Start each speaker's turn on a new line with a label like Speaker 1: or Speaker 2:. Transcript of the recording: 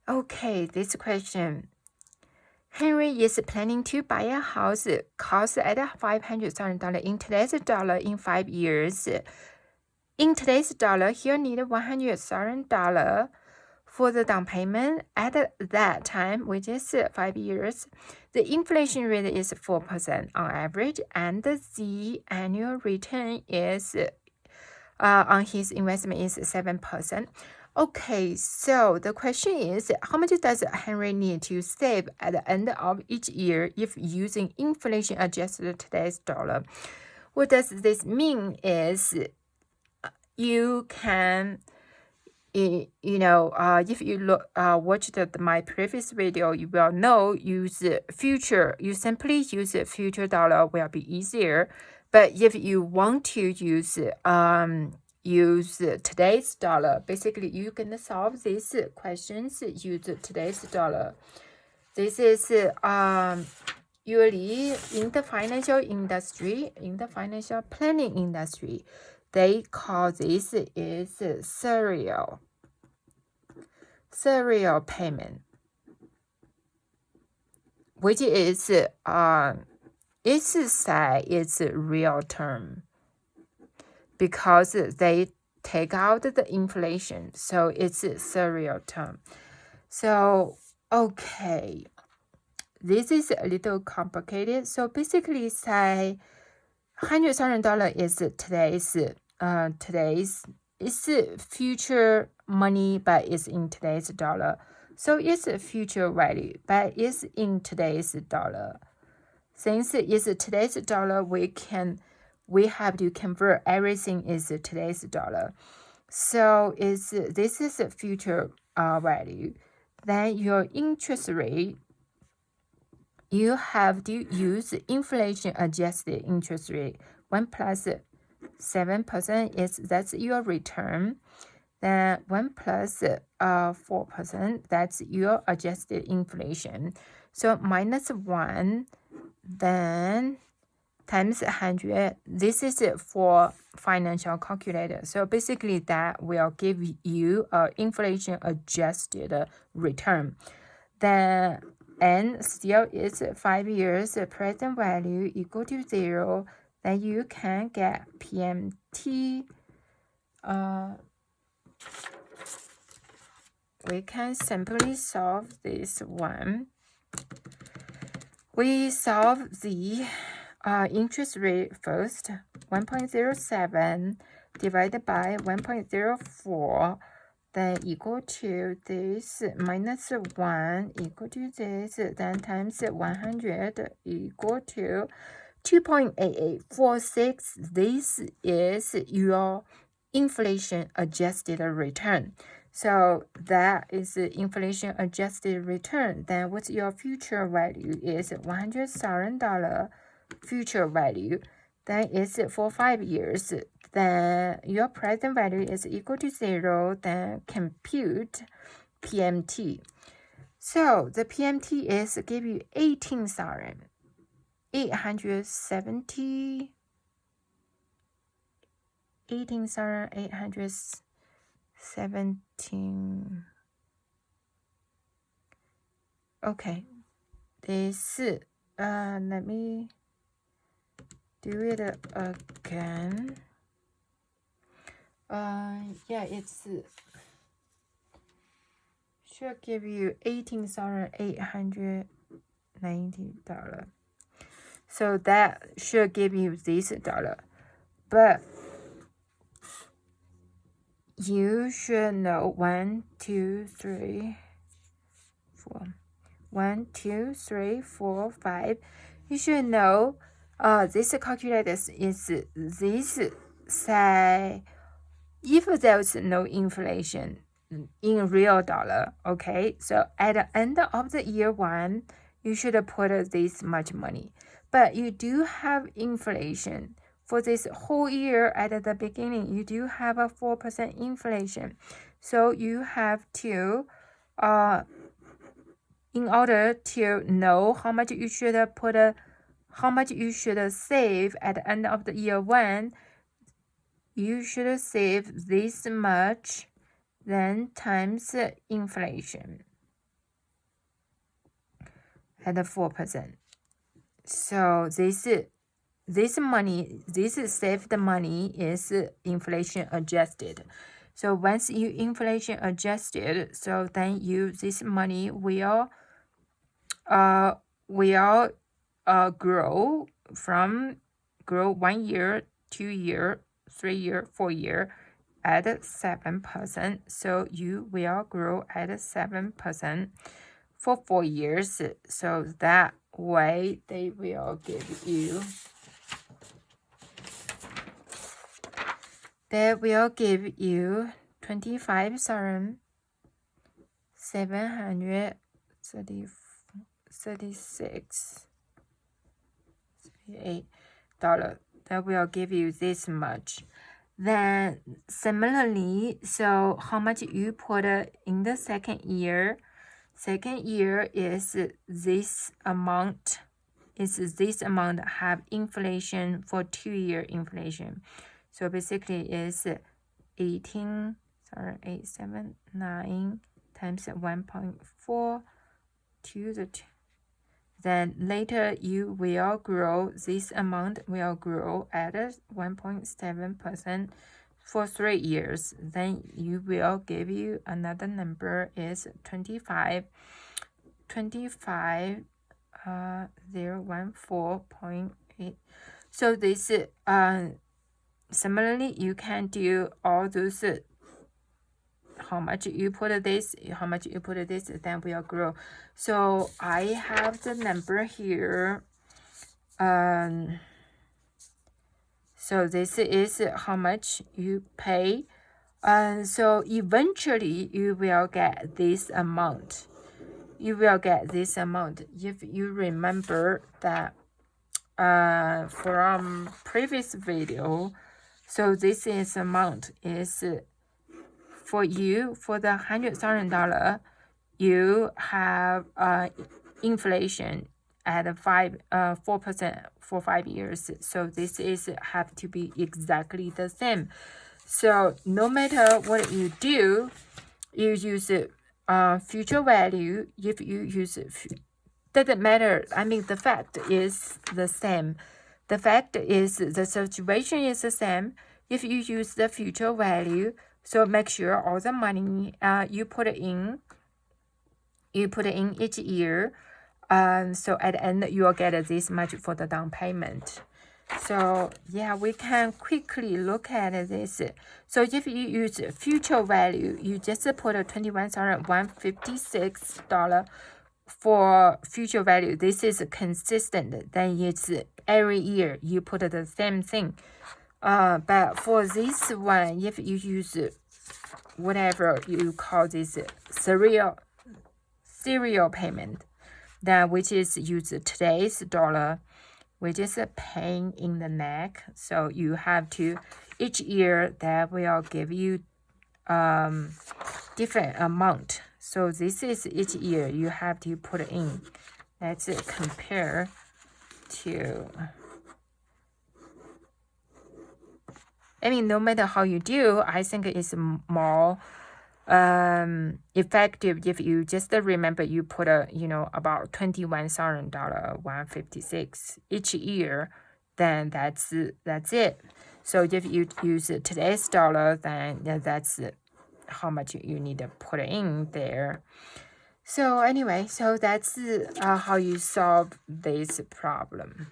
Speaker 1: Okay, this question. Henry is planning to buy a house cost at $500,000 in today's dollar in 5 years. In today's dollar, he'll need $100,000 for the down payment at that time, which is 5 years. The inflation rate is 4% on average, and the annual return is on his investment is 7%. Okay, so the question is, how much does Henry need to save at the end of each year if using inflation-adjusted today's dollar? What does this mean is you can, if you watched my previous video, you will know use future. You simply use future dollar will be easier. But if you want to use today's dollar, basically you can solve these questions use today's dollar. This is usually in the financial industry, in the financial planning industry, they call this is serial payment, which is its say it's real term because they take out the inflation, so it's serial term. So okay, this is a little complicated. So basically say $100,000 is today's it's future money, but it's in today's dollar. So it's a future value, but it's in today's dollar. Since it's today's dollar, we have to convert everything is today's dollar. So this is a future value. Then your interest rate, you have to use inflation adjusted interest rate. 1 plus 7% that's your return. Then 1 plus 4%, that's your adjusted inflation. So minus 1, then times 100. This is for financial calculator. So basically that will give you an inflation adjusted return. Then and still is 5 years present value equal to 0. Then you can get PMT. We can simply solve this one. We solve the interest rate first. 1.07 divided by 1.04, then equal to this minus 1 equal to this, then times 100 equal to 2.8846. This is your inflation adjusted return. So that is the inflation adjusted return. Then what's your future value is $100,000 future value. Then it's for 5 years. Then your present value is equal to 0. Then compute PMT. So the PMT is give you 18,870. 18,817. Okay, this let me do it again. Yeah, it's should give you $18,890. So that should give you this dollar, but you should know 1, 2, 3, 4. 1, 2, 3, 4, 5. You should know this calculator is this say if there's no inflation in real dollar, okay? So at the end of the year 1, you should put this much money. But you do have inflation. For this whole year at the beginning, you do have a 4% inflation. So you have to in order to know how much you should save at the end of the year 1, you should save this much, then times inflation. at 4%. So this money, this saved money is inflation adjusted. So once you inflation adjusted, so then this money will grow 1 year, 2 year, 3 year, 4 year at 7%. So you will grow at 7% for 4 years. So that way they will give you 25,736.38 that will give you this much. Then similarly, so how much you put in the second year? Second year is this amount. This amount have inflation for 2 year inflation. So basically it's 879 times 1.4 to the 2. Then later you will grow, this amount will grow at 1.7% for 3 years. Then you will give you another number is 014.8. So this similarly you can do all those how much you put this, then will grow. So I have the number here. So this is how much you pay. So eventually you will get this amount. If you remember that from previous video. So this is amount is for you, for the $100,000, you have inflation at 4% for 5 years. So this is have to be exactly the same. So no matter what you do, you use future value. If you use doesn't matter. I mean, the fact is the same. The fact is the situation is the same. If you use the future value, so make sure all the money you put in each year. So at the end you will get this much for the down payment. So yeah, we can quickly look at this. So if you use future value, you just put $21,156 for future value. This is consistent. Then it's every year you put the same thing. But for this one, if you use whatever you call this serial payment, then which is use today's dollar, which is a pain in the neck. So you have to each year that will give you different amount. So this is each year you have to put in. Let's compare to. I mean, no matter how you do, I think it's more effective if you just remember you put about $21,156 each year. Then that's it. So if you use today's dollar, then that's how much you need to put in there. So anyway, so that's how you solve this problem.